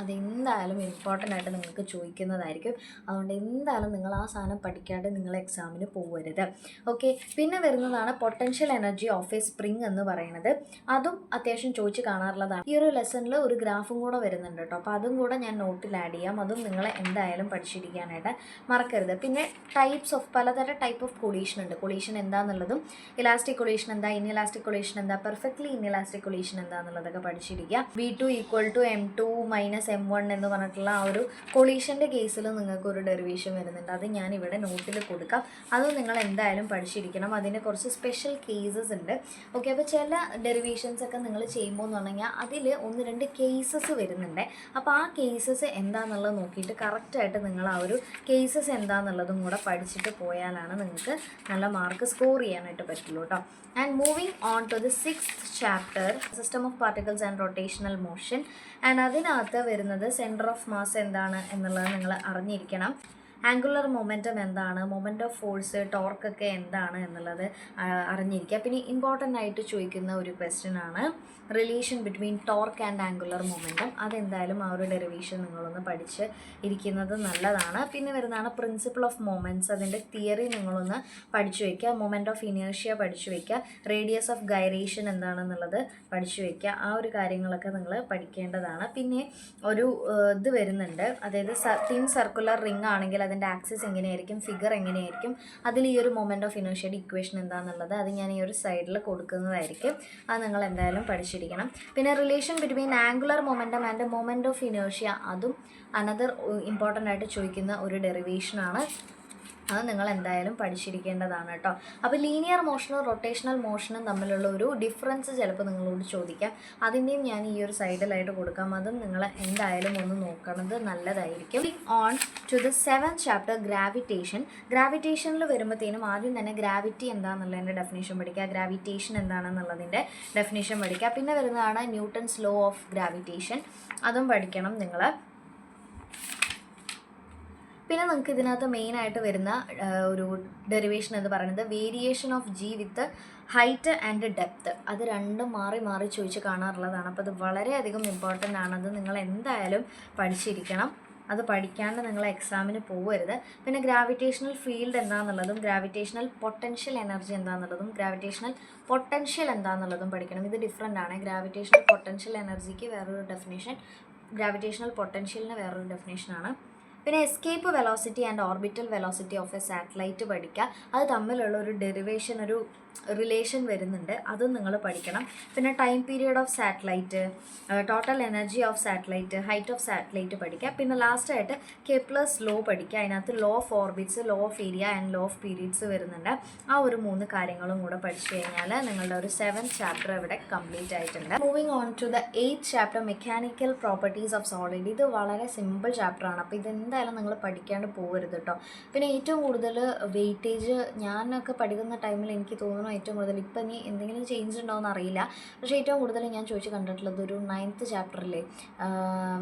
അതെന്തായാലും ഇമ്പോർട്ടൻ്റ് ആയിട്ട് നിങ്ങൾക്ക് ചോദിക്കുന്നതായിരിക്കും. അതുകൊണ്ട് എന്തായാലും നിങ്ങൾ ആ സാധനം പഠിക്കാണ്ട് നിങ്ങൾ എക്സാമിന് പോകരുത്. ഓക്കെ. പിന്നെ വരുന്നതാണ് potential energy of A spring എന്ന് പറയുന്നത്. അതും അത്യാവശ്യം ചോദിച്ച് കാണാറുള്ളതാണ്. ഈ ഒരു ലെസണിൽ ഒരു ഗ്രാഫും കൂടെ വരുന്നുണ്ട് കേട്ടോ. അപ്പോൾ അതും കൂടെ ഞാൻ നോട്ടിൽ ആഡ് ചെയ്യാം. അതും നിങ്ങൾ എന്തായാലും പഠിച്ചിരിക്കാനായിട്ട് മറക്കരുത്. പിന്നെ പലതരം ടൈപ്പ് ഓഫ് കൊളീഷൻ ഉണ്ട്. കൊളീഷൻ എന്താണെന്നുള്ളതും, ഇലാസ്റ്റിക് കൊളീഷൻ എന്താ, ഇൻഇലാസ്റ്റിക് കൊളീഷൻ എന്താ, പെർഫെക്റ്റ്ലി ഇൻഇലാസ്റ്റിക് കൊളീഷൻ എന്താണെന്നുള്ളതൊക്കെ പഠിച്ചിരിക്കുക. V2 = M2 - M1 എന്ന് പറഞ്ഞിട്ടുള്ള ആ ഒരു കൊളീഷൻ്റെ കേസിൽ നിങ്ങൾക്ക് ഒരു ഡെറിവേഷൻ വരുന്നുണ്ട്. അത് ഞാൻ ഇവിടെ നോട്ടിൽ കൊടുക്കാം. അത് നിങ്ങൾ എന്തായാലും പഠിച്ചിരിക്കണം. അതിന് കുറച്ച് സ്പെഷ്യൽ കേസസ് ഉണ്ട്. ഓക്കെ. അപ്പോൾ ചില ഡെറിവേഷൻസ് ഒക്കെ നിങ്ങൾ ചെയ്യുമ്പോൾ എന്ന് പറഞ്ഞു കഴിഞ്ഞാൽ അതിൽ 1-2 കേസസ് വരുന്നുണ്ട്. അപ്പോൾ ആ കേസസ് എന്താണെന്നുള്ളത് നോക്കിയിട്ട് കറക്റ്റായിട്ട് നിങ്ങൾ ആ ഒരു കേസസ് എന്താണെന്നുള്ളതും കൂടെ പഠിച്ചിട്ട് പോയാലാണ് നിങ്ങൾക്ക് നല്ല മാർക്ക് സ്കോർ ചെയ്യാനായിട്ട് പറ്റുള്ളൂ കേട്ടോ. And moving on to the 6th chapter system of particles and rotational motion. And അതിനകത്ത് വരുന്നത് സെൻറ്റർ ഓഫ് മാസ് എന്താണ് എന്നുള്ളത് നിങ്ങൾ അറിഞ്ഞിരിക്കണം. ആംഗുലർ മൊമെൻറ്റം എന്താണ്, മൊമെൻറ്റ് ഓഫ് ഫോഴ്സ്, ടോർക്കൊക്കെ എന്താണ് എന്നുള്ളത് അറിഞ്ഞിരിക്കുക. പിന്നെ ഇമ്പോർട്ടൻ്റ് ആയിട്ട് ചോദിക്കുന്ന ഒരു ക്വസ്റ്റ്യൻ ആണ് relation between torque and angular momentum. അതെന്തായാലും ആ ഒരു ഡെറിവേഷൻ നിങ്ങളൊന്ന് പഠിച്ച് ഇരിക്കുന്നത് നല്ലതാണ്. പിന്നെ വരുന്നതാണ് പ്രിൻസിപ്പിൾ ഓഫ് മൊമെൻറ്റ്സ്. അതിൻ്റെ തിയറി നിങ്ങളൊന്ന് പഠിച്ചു വയ്ക്കുക. മൊമെൻറ്റ് ഓഫ് ഇനേർഷ്യ പഠിച്ചു വയ്ക്കുക. റേഡിയസ് ഓഫ് ഗൈറേഷൻ എന്താണെന്നുള്ളത് പഠിച്ചു വയ്ക്കുക. ആ ഒരു കാര്യങ്ങളൊക്കെ നിങ്ങൾ പഠിക്കേണ്ടതാണ്. പിന്നെ ഒരു ഇത് വരുന്നുണ്ട്. അതായത് തിൻ സർക്കുലർ റിംഗ് ആണെങ്കിൽ അതിൻ്റെ ആക്സിസ് എങ്ങനെയായിരിക്കും, ഫിഗർ എങ്ങനെയായിരിക്കും, അതിൽ ഈ ഒരു മൊമെൻറ്റ് ഓഫ് ഇനേർഷ്യയുടെ ഇക്വേഷൻ എന്താണെന്നുള്ളത് അത് ഞാൻ ഈ ഒരു സൈഡിൽ കൊടുക്കുന്നതായിരിക്കും. അത് നിങ്ങൾ എന്തായാലും പഠിച്ചിരിക്കണം. പിന്നെ relation between angular momentum and moment of inertia, അതും അനദർ ഇമ്പോർട്ടൻ്റ് ആയിട്ട് ചോദിക്കുന്ന ഒരു ഡെറിവേഷനാണ്. അത് നിങ്ങൾ എന്തായാലും പഠിച്ചിരിക്കേണ്ടതാണ് കേട്ടോ. അപ്പോൾ ലീനിയർ മോഷനും റൊട്ടേഷണൽ മോഷനും തമ്മിലുള്ള ഒരു ഡിഫറൻസ് ചിലപ്പോൾ നിങ്ങളോട് ചോദിക്കാം. അതിൻ്റെയും ഞാൻ ഈ ഒരു സൈഡിലായിട്ട് കൊടുക്കാം. അതും നിങ്ങൾ എന്തായാലും ഒന്ന് നോക്കണത് നല്ലതായിരിക്കും. On to the 7th chapter gravitation. ഗ്രാവിറ്റേഷനിൽ വരുമ്പോഴത്തേനും ആദ്യം തന്നെ ഗ്രാവിറ്റി എന്താണെന്നുള്ളതിൻ്റെ ഡെഫിനേഷൻ പഠിക്കുക. ഗ്രാവിറ്റേഷൻ എന്താണെന്നുള്ളതിൻ്റെ ഡെഫിനേഷൻ പഠിക്കുക. പിന്നെ വരുന്നതാണ് ന്യൂട്ടൺസ് ലോ ഓഫ് ഗ്രാവിറ്റേഷൻ. അതും പഠിക്കണം നിങ്ങൾ. പിന്നെ നിങ്ങൾക്ക് ഇതിനകത്ത് മെയിനായിട്ട് വരുന്ന ഒരു ഡെറിവേഷൻ എന്ന് പറയുന്നത് variation of G with height and depth. അത് രണ്ടും മാറി മാറി ചോദിച്ച് കാണാറുള്ളതാണ്. അപ്പോൾ അത് വളരെയധികം ഇമ്പോർട്ടൻ്റ് ആണ്. അത് നിങ്ങൾ എന്തായാലും പഠിച്ചിരിക്കണം. അത് പഠിക്കാണ്ട് നിങ്ങൾ എക്സാമിന് പോകരുത്. പിന്നെ ഗ്രാവിറ്റേഷണൽ ഫീൽഡ് എന്താണെന്നുള്ളതും ഗ്രാവിറ്റേഷണൽ പൊട്ടൻഷ്യൽ എനർജി എന്താണെന്നുള്ളതും ഗ്രാവിറ്റേഷണൽ പൊട്ടൻഷ്യൽ എന്താണെന്നുള്ളതും പഠിക്കണം. ഇത് ഡിഫറെൻ്റ് ആണ്. ഗ്രാവിറ്റേഷണൽ പൊട്ടൻഷ്യൽ എനർജിക്ക് വേറൊരു ഡെഫിനേഷൻ, ഗ്രാവിറ്റേഷണൽ പൊട്ടൻഷ്യലിന് വേറൊരു ഡെഫിനേഷനാണ്. പിന്നെ escape velocity and orbital velocity of A satellite പഠിക്കുക. അത് തമ്മിലുള്ള ഒരു ഡെറിവേഷൻ, ഒരു റിലേഷൻ വരുന്നുണ്ട്, അതും നിങ്ങൾ പഠിക്കണം. പിന്നെ time period of satellite, total energy of satellite, height of satellite പഠിക്കുക. പിന്നെ ലാസ്റ്റായിട്ട് കെപ്ലർസ് ലോ പഠിക്കുക. അതിനകത്ത് law of orbits, law of area and law of periods വരുന്നുണ്ട്. ആ ഒരു 3 കാര്യങ്ങളും കൂടെ പഠിച്ചു കഴിഞ്ഞാൽ നിങ്ങളുടെ ഒരു 7th ചാപ്റ്റർ ഇവിടെ കംപ്ലീറ്റ് ആയിട്ടുണ്ട്. Moving on to the 8th chapter, mechanical properties of solid. ഇത് വളരെ സിമ്പിൾ ചാപ്റ്ററാണ്, അപ്പോൾ ഇതെന്തായാലും നിങ്ങൾ പഠിക്കാണ്ട് പോകരുത് കേട്ടോ. പിന്നെ ഏറ്റവും കൂടുതൽ വെയിറ്റേജ് ഞാനൊക്കെ പഠിക്കുന്ന ടൈമിൽ എനിക്ക് തോന്നുന്നു ഏറ്റവും കൂടുതൽ, ഇപ്പം ഇനി എന്തെങ്കിലും ചേഞ്ച് ഉണ്ടോയെന്ന് അറിയില്ല, പക്ഷേ ഏറ്റവും കൂടുതൽ ഞാൻ ചോദിച്ച് കണ്ടിട്ടുള്ളത് ഒരു 9th ചാപ്റ്ററിലെ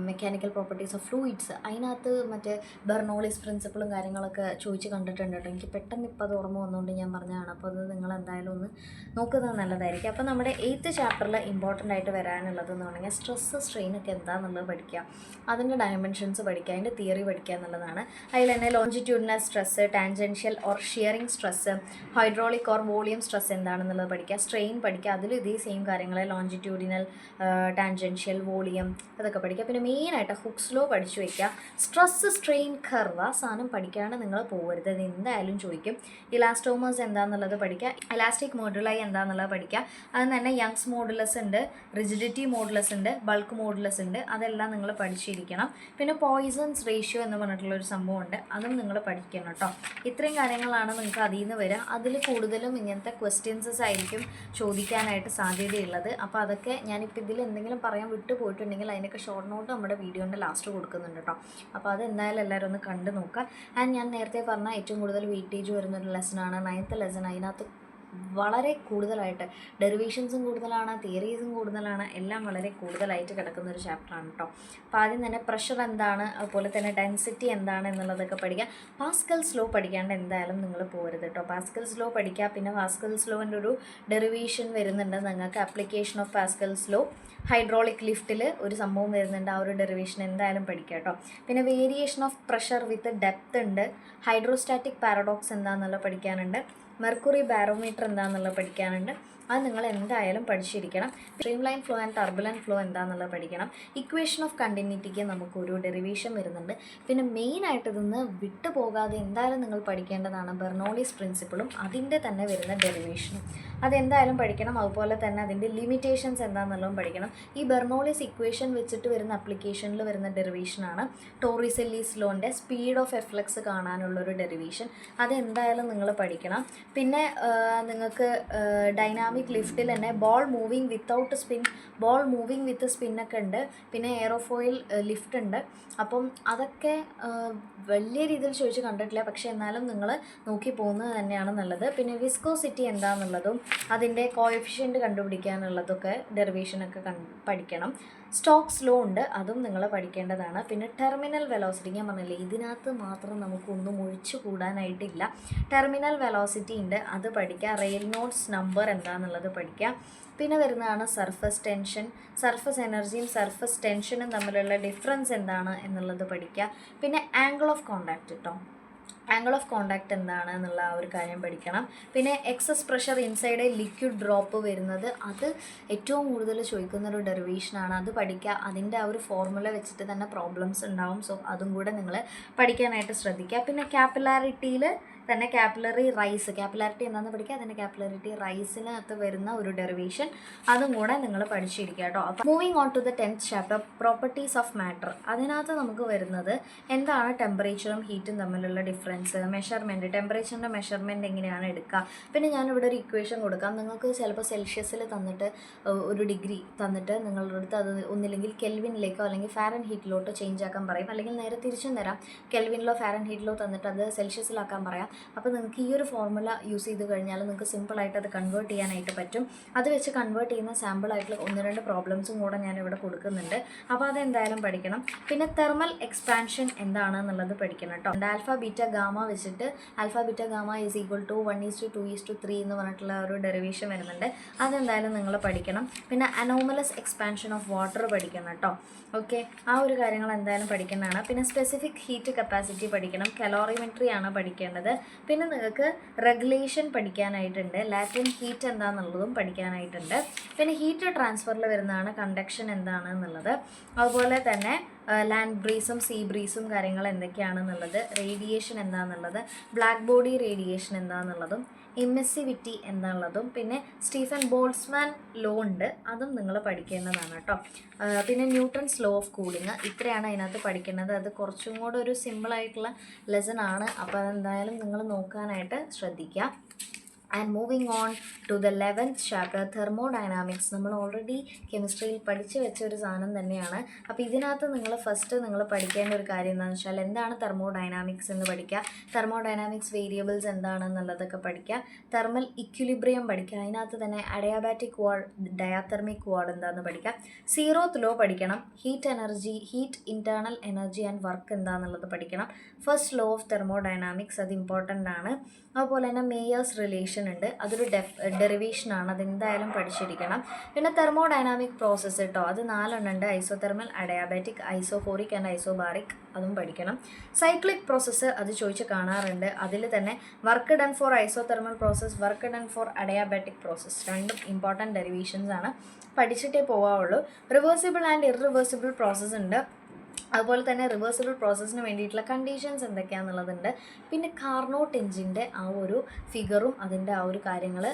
മെക്കാനിക്കൽ പ്രോപ്പർട്ടീസ് ഓഫ് ഫ്ലൂയിഡ്സ്, അതിനകത്ത് മറ്റേ ബെർണോളിസ് പ്രിൻസിപ്പിളും കാര്യങ്ങളൊക്കെ ചോദിച്ച് കണ്ടിട്ടുണ്ട് കേട്ടോ. എനിക്ക് പെട്ടെന്ന് ഇപ്പോൾ അത് ഓർമ്മ വന്നുകൊണ്ട് ഞാൻ പറഞ്ഞതാണ്. അപ്പോൾ അത് നിങ്ങൾ എന്തായാലും ഒന്ന് നോക്കുന്നത് നല്ലതായിരിക്കും. അപ്പോൾ നമ്മുടെ 8th ചാപ്റ്ററിൽ ഇമ്പോർട്ടൻ്റ് ആയിട്ട് വരാനുള്ളതെന്ന് പറഞ്ഞാൽ സ്ട്രെസ്സ് സ്ട്രെയിനൊക്കെ എന്താണെന്നുള്ളത് പഠിക്കുക, അതിൻ്റെ ഡയമെൻഷൻസ് പഠിക്കുക, അതിൻ്റെ തിയറി പഠിക്കുക എന്നുള്ളതാണ്. അതിൽ തന്നെ longitudinal stress, tangential or shearing stress, hydraulic or volume stress എന്താണെന്നുള്ളത് പഠിക്കുക, സ്ട്രെയിൻ പഠിക്കുക. അതിൽ ഇതേ സെയിം കാര്യങ്ങൾ ലോഞ്ചിറ്റ്യൂഡിനൽ, ടാൻജൻഷ്യൽ, വോളിയം അതൊക്കെ പഠിക്കുക. പിന്നെ മെയിനായിട്ട് ഹുക്സ് ലോ പഠിച്ചു വയ്ക്കുക. സ്ട്രെസ് സ്ട്രെയിൻ കർവ് ആ സാധനം പഠിക്കാണ്ട് നിങ്ങൾ പോകരുത്, ഇത് എന്തായാലും ചോദിക്കും. ഇലാസ്റ്റോമേഴ്സ് എന്താണെന്നുള്ളത് പഠിക്കുക, ഇലാസ്റ്റിക് മോഡുലായി എന്താണെന്നുള്ളത് പഠിക്കുക. അതിന് തന്നെ യങ്സ് മോഡുലസ് ഉണ്ട്, റിജിഡിറ്റി മോഡുലസ് ഉണ്ട്, ബൾക്ക് മോഡുലസ് ഉണ്ട്, അതെല്ലാം നിങ്ങൾ പഠിച്ചിരിക്കണം. പിന്നെ പോയിസൺസ് റേഷ്യോ എന്ന് പറഞ്ഞിട്ടുള്ളൊരു സംഭവമുണ്ട്, അതും നിങ്ങൾ പഠിക്കണം കേട്ടോ. ഇത്രയും കാര്യങ്ങളാണ് നിങ്ങൾക്ക് അതിൽ നിന്ന് വരിക. അതിൽ കൂടുതലും ഇങ്ങനത്തെ ക്വസ്റ്റ്യൻസസ് ആയിരിക്കും ചോദിക്കാനായിട്ട് സാധ്യതയുള്ളത്. അപ്പോൾ അതൊക്കെ ഞാനിപ്പോൾ ഇതിൽ എന്തെങ്കിലും പറയാൻ വിട്ടു പോയിട്ടുണ്ടെങ്കിൽ അതിനൊക്കെ ഷോർട്ട് നോട്ട് നമ്മുടെ വീഡിയോൻ്റെ ലാസ്റ്റ് കൊടുക്കുന്നുണ്ട് കേട്ടോ. അപ്പോൾ അത് എന്തായാലും എല്ലാവരും ഒന്ന് കണ്ടു നോക്കുക. ആൻഡ് ഞാൻ നേരത്തെ പറഞ്ഞ ഏറ്റവും കൂടുതൽ വെയിറ്റേജ് വരുന്നൊരു ലെസനാണ് 9th ലെസൺ. അതിനകത്ത് വളരെ കൂടുതലായിട്ട് ഡെറിവേഷൻസും കൂടുതലാണ്, തിയറീസും കൂടുതലാണ്, എല്ലാം വളരെ കൂടുതലായിട്ട് കിടക്കുന്ന ഒരു ചാപ്റ്ററാണ് കേട്ടോ. അപ്പോൾ ആദ്യം തന്നെ പ്രഷർ എന്താണ്, അതുപോലെ തന്നെ ഡെൻസിറ്റി എന്താണ് എന്നുള്ളതൊക്കെ പഠിക്കുക. പാസ്കൽസ് ലോ പഠിക്കാണ്ട് എന്തായാലും നിങ്ങൾ പോകരുത് കേട്ടോ. പാസ്കൽസ് ലോ പഠിക്കുക. പിന്നെ പാസ്കൽസ് ലോൻ്റെ ഒരു ഡെറിവേഷൻ വരുന്നുണ്ട് നിങ്ങൾക്ക്, application of Pascal's law. Hydraulic ലിഫ്റ്റിൽ ഒരു സംഭവം വരുന്നുണ്ട്, ആ ഒരു ഡെറിവേഷൻ എന്തായാലും പഠിക്കുക കേട്ടോ. പിന്നെ variation of pressure with depth ഉണ്ട്, ഹൈഡ്രോസ്റ്റാറ്റിക് പാരഡോക്സ് എന്താണെന്നുള്ളത് പഠിക്കാനുണ്ട്, മെർക്കുറി ബാരോമീറ്റർ എന്താണെന്നുള്ളത് പഠിക്കാനുണ്ട്. അത് നിങ്ങൾ എന്തായാലും പഠിച്ചിരിക്കണം. Stream line flow and turbulent flow എന്താണെന്നുള്ളത് പഠിക്കണം. ഇക്വേഷൻ ഓഫ് കണ്ടിന്യൂറ്റിക്ക് നമുക്കൊരു ഡെറിവേഷൻ വരുന്നുണ്ട്. പിന്നെ മെയിനായിട്ട് ഇതൊന്ന് വിട്ടു പോകാതെ എന്തായാലും നിങ്ങൾ പഠിക്കേണ്ടതാണ് ബെർണോളിസ് പ്രിൻസിപ്പിളും അതിൻ്റെ തന്നെ വരുന്ന ഡെറിവേഷനും, അതെന്തായാലും പഠിക്കണം. അതുപോലെ തന്നെ അതിൻ്റെ ലിമിറ്റേഷൻസ് എന്താണെന്നുള്ളതും പഠിക്കണം. ഈ ബെർണോളിസ് ഇക്വേഷൻ വെച്ചിട്ട് വരുന്ന അപ്ലിക്കേഷനിൽ വരുന്ന ഡെറിവേഷനാണ് ടോറിസെല്ലീസ് ലോൻ്റെ സ്പീഡ് ഓഫ് എഫ്ലക്സ് കാണാനുള്ളൊരു ഡെറിവേഷൻ, അതെന്തായാലും നിങ്ങൾ പഠിക്കണം. പിന്നെ നിങ്ങൾക്ക് ഡൈനാമിക് ലിഫ്റ്റിൽ തന്നെ ball moving without spin, ball moving with സ്പിന്നൊക്കെ ഉണ്ട്. പിന്നെ എയറോഫോയിൽ ലിഫ്റ്റ് ഉണ്ട്. അപ്പം അതൊക്കെ വലിയ രീതിയിൽ ചോദിച്ച് കണ്ടിട്ടില്ല, പക്ഷേ എന്നാലും നിങ്ങൾ നോക്കി പോകുന്നത് തന്നെയാണ് നല്ലത്. പിന്നെ വിസ്കോസിറ്റി എന്താണെന്നുള്ളതും അതിൻ്റെ കോഎഫിഷ്യൻറ്റ് കണ്ടുപിടിക്കാനുള്ളതൊക്കെ ഡെറിവേഷനൊക്കെ പഠിക്കണം. സ്റ്റോക്സ് ലോ ഉണ്ട്, അതും നിങ്ങൾ പഠിക്കേണ്ടതാണ്. പിന്നെ ടെർമിനൽ വെലോസിറ്റി, ഞാൻ പറഞ്ഞില്ലേ ഇതിനകത്ത് മാത്രം നമുക്കൊന്നും ഒഴിച്ചു കൂടാനായിട്ടില്ല. ടെർമിനൽ വെലോസിറ്റി ഉണ്ട്, അത് പഠിക്കുക. റെയിൽനോട്ട്സ് നമ്പർ എന്താണെന്നുള്ളത് പഠിക്കുക. പിന്നെ വരുന്നതാണ് സർഫസ് ടെൻഷൻ, സർഫസ് എനർജിയും സർഫസ് ടെൻഷനും തമ്മിലുള്ള ഡിഫറൻസ് എന്താണ് എന്നുള്ളത് പഠിക്കുക. പിന്നെ ആംഗിൾ ഓഫ് കോണ്ടാക്റ്റ് കേട്ടോ, ആംഗിൾ ഓഫ് കോണ്ടാക്റ്റ് എന്താണ് എന്നുള്ള ആ ഒരു കാര്യം പഠിക്കണം. പിന്നെ excess pressure inside liquid drop വരുന്നത്, അത് ഏറ്റവും കൂടുതൽ ചോദിക്കുന്നൊരു ഡെറിവേഷനാണ്, അത് പഠിക്കുക. അതിൻ്റെ ആ ഒരു ഫോർമുല വെച്ചിട്ട് തന്നെ പ്രോബ്ലംസ് ഉണ്ടാവും. സോ അതും കൂടെ നിങ്ങൾ പഠിക്കാനായിട്ട് ശ്രദ്ധിക്കുക. പിന്നെ ക്യാപ്പിലാരിറ്റിയിൽ തന്നെ കാപ്പിലറി റൈസ്, ക്യാപ്പിലാരിറ്റി എന്താണെന്ന് പഠിക്കുക, അതിൻ്റെ ക്യാപ്പിലറിറ്റി റൈസിനകത്ത് വരുന്ന ഒരു ഡെറിവേഷൻ, അതും കൂടെ നിങ്ങൾ പഠിച്ചിരിക്കുക കേട്ടോ. അപ്പോൾ moving on to the 10th chapter, properties of matter. അതിനകത്ത് നമുക്ക് വരുന്നത് എന്താണ് ടെമ്പറേച്ചറും ഹീറ്റും തമ്മിലുള്ള ഡിഫറൻസ്, മെഷർമെൻറ്റ്, ടെമ്പറേച്ചറിൻ്റെ മെഷർമെൻറ്റ് എങ്ങനെയാണ് എടുക്കുക. പിന്നെ ഞാനിവിടെ ഒരു ഇക്വേഷൻ കൊടുക്കാം, നിങ്ങൾക്ക് ചിലപ്പോൾ സെൽഷ്യസിൽ തന്നിട്ട് ഒരു ഡിഗ്രി തന്നിട്ട് നിങ്ങളുടെ അടുത്ത് അത് ഒന്നില്ലെങ്കിൽ കെൽവിനിലേക്കോ അല്ലെങ്കിൽ ഫാരൻ ഹീറ്റിലോട്ടോ ചേഞ്ച് ആക്കാൻ പറയും, അല്ലെങ്കിൽ നേരെ തിരിച്ചും തരാം, കെൽവിനിലോ ഫാരൻ ഹീറ്റിലോ തന്നിട്ട് അത് സെൽഷ്യസിലാക്കാൻ പറയാം. അപ്പോൾ നിങ്ങൾക്ക് ഈ ഒരു ഫോർമുല യൂസ് ചെയ്ത് കഴിഞ്ഞാൽ നിങ്ങൾക്ക് സിമ്പിളായിട്ട് അത് കൺവേർട്ട് ചെയ്യാനായിട്ട് പറ്റും. അത് വെച്ച് കൺവേർട്ട് ചെയ്യുന്ന സാമ്പിളായിട്ടുള്ള 1-2 പ്രോബ്ലംസും കൂടെ ഞാനിവിടെ കൊടുക്കുന്നുണ്ട്. അപ്പോൾ അതെന്തായാലും പഠിക്കണം. പിന്നെ തെർമൽ എക്സ്പാൻഷൻ എന്താണെന്നുള്ളത് പഠിക്കണം കേട്ടോ. ആൽഫ ബീറ്റ ഗാമ വെച്ചിട്ട് alpha beta gamma is equal to 1:2:3 എന്ന് പറഞ്ഞിട്ടുള്ള ഒരു ഡെറിവേഷൻ വരുന്നുണ്ട്, അതെന്തായാലും നിങ്ങൾ പഠിക്കണം. പിന്നെ അനോമലസ് എക്സ്പാൻഷൻ ഓഫ് വാട്ടർ പഠിക്കണം കേട്ടോ. ഓക്കെ, ആ ഒരു കാര്യങ്ങൾ എന്തായാലും പഠിക്കുന്നതാണ്. പിന്നെ സ്പെസിഫിക് ഹീറ്റ് കപ്പാസിറ്റി പഠിക്കണം, കലോറിമെട്രി ആണ് പഠിക്കേണ്ടത്. പിന്നെ നിങ്ങൾക്ക് റെഗുലേഷൻ പഠിക്കാനായിട്ടുണ്ട്, ലാറ്റൻ ഹീറ്റ് എന്താണെന്നുള്ളതും പഠിക്കാനായിട്ടുണ്ട്. പിന്നെ ഹീറ്റ് ട്രാൻസ്ഫറിൽ വരുന്നതാണ് കണ്ടക്ഷൻ എന്താണ് എന്നുള്ളത്. അതുപോലെ തന്നെ ലാൻഡ് ബ്രീസും സീ ബ്രീസും കാര്യങ്ങൾ എന്തൊക്കെയാണെന്നുള്ളത്, റേഡിയേഷൻ എന്താണെന്നുള്ളത്, ബ്ലാക്ക് ബോഡി റേഡിയേഷൻ എന്താണെന്നുള്ളതും, എമിസിവിറ്റി എന്താണുള്ളതും, പിന്നെ സ്റ്റീഫൻ ബോൾട്സ്മാൻ ലോ ഉണ്ട്, അതും നിങ്ങൾ പഠിക്കേണ്ടതാണ് കേട്ടോ. പിന്നെ ന്യൂട്ടൺസ് ലോ ഓഫ് കൂളിങ്, ഇത്രയാണ് അതിനകത്ത് പഠിക്കേണ്ടത്. അത് കുറച്ചും കൂടെ ഒരു സിമ്പിളായിട്ടുള്ള ലെസൺ ആണ്. അപ്പോൾ അതെന്തായാലും നിങ്ങൾ നോക്കാനായിട്ട് ശ്രദ്ധിക്കുക. And moving on to the 11th chapter thermodynamics. നമ്മൾ ഓൾറെഡി കെമിസ്ട്രിയിൽ പഠിച്ചു വെച്ച ഒരു സാധനം തന്നെയാണ്. അപ്പോൾ ഇതിനകത്ത് നിങ്ങൾ പഠിക്കേണ്ട ഒരു കാര്യം എന്താണെന്ന് വെച്ചാൽ എന്താണ് തെർമോഡൈനാമിക്സ് എന്ന് പഠിക്കുക, തെർമോഡൈനാമിക്സ് വേരിയബിൾസ് എന്താണെന്നുള്ളതൊക്കെ പഠിക്കുക, തെർമൽ ഇക്വിലിബ്രിയം പഠിക്കുക, അതിനകത്ത് തന്നെ അഡിയാബാറ്റിക് വാൾ, ഡയാതെർമിക് വാൾ എന്താണെന്ന് പഠിക്കുക, 0th ലോ പഠിക്കണം, heat energy, heat internal energy and work എന്താണെന്നുള്ളത് പഠിക്കണം, ഫസ്റ്റ് ലോ ഓഫ് തെർമോഡൈനാമിക്സ് അത് ഇമ്പോർട്ടൻ്റ് ആണ്. അതുപോലെ തന്നെ മേയേഴ്സ് റിലേഷൻ ഉണ്ട്, അതൊരു ഡെറിവേഷനാണ്, അതെന്തായാലും പഠിച്ചിരിക്കണം. പിന്നെ തെർമോഡൈനാമിക് പ്രോസസ്സ് കേട്ടോ, അത് 4 ഉണ്ട്, ഐസോതെർമൽ, അഡയാബാറ്റിക്, ഐസോഫോറിക് ആൻഡ് ഐസോബാറിക്, അതും പഠിക്കണം. സൈക്ലിക് പ്രോസസ്സ് അത് ചോദിച്ച് കാണാറുണ്ട്, അതിൽ തന്നെ work done for isothermal process, work done for adiabatic process, രണ്ടും ഇമ്പോർട്ടൻറ്റ് ഡെറിവേഷൻസ് ആണ്, പഠിച്ചിട്ടേ പോകാവുള്ളൂ. റിവേഴ്സിബിൾ ആൻഡ് ഇറിവേഴ്സിബിൾ പ്രോസസ്സ് ഉണ്ട്, അതുപോലെ തന്നെ റിവേഴ്സിബിൾ പ്രോസസ്സിന് വേണ്ടിയിട്ടുള്ള കണ്ടീഷൻസ് എന്തൊക്കെയാണെന്നുള്ളതുണ്ട്. പിന്നെ കാർനോട്ട് എഞ്ചിൻ്റെ ആ ഒരു ഫിഗറും അതിൻ്റെ ആ ഒരു കാര്യങ്ങൾ